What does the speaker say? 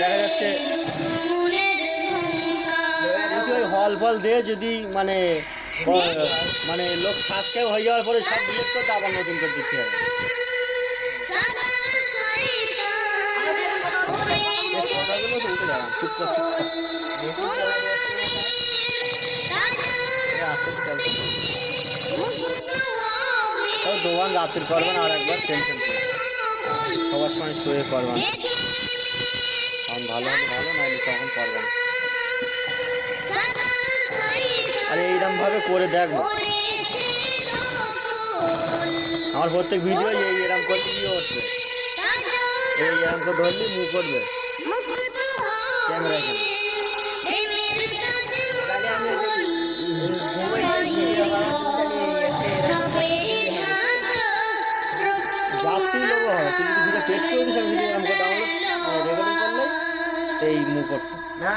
দেখা যাচ্ছে ওই হল ফল দিয়ে যদি মানে মানে লোক সাবস্ক্রাইব হয়ে যাওয়ার পরে সব ডিলিট করতে আবার নতুন করে দিতে হবে। কথাগুলো তো উঠে যাবে, চুপ কর চুপ কর। দোকান রাত্রির করবেন আর একবার টেনশন করে সবার সময় শুয়ে করবেন, তখন ভালো হলে ভালো, নাহলে তখন করবেন। আর এইরকম ভাবে করে দেখবো আমার প্রত্যেক ভিডিও এরকম করলে কি হচ্ছে, এরকম করে ধরলে মুখ করবে ক্যামেরা এখানে। যাত্রী লোক হয়, তুই যদি ভিডিও পেট করে দিস, আমি ভিডিও এরকম করে ডাউনলোড রেকর্ডিং করলে এই মুখ করতো না।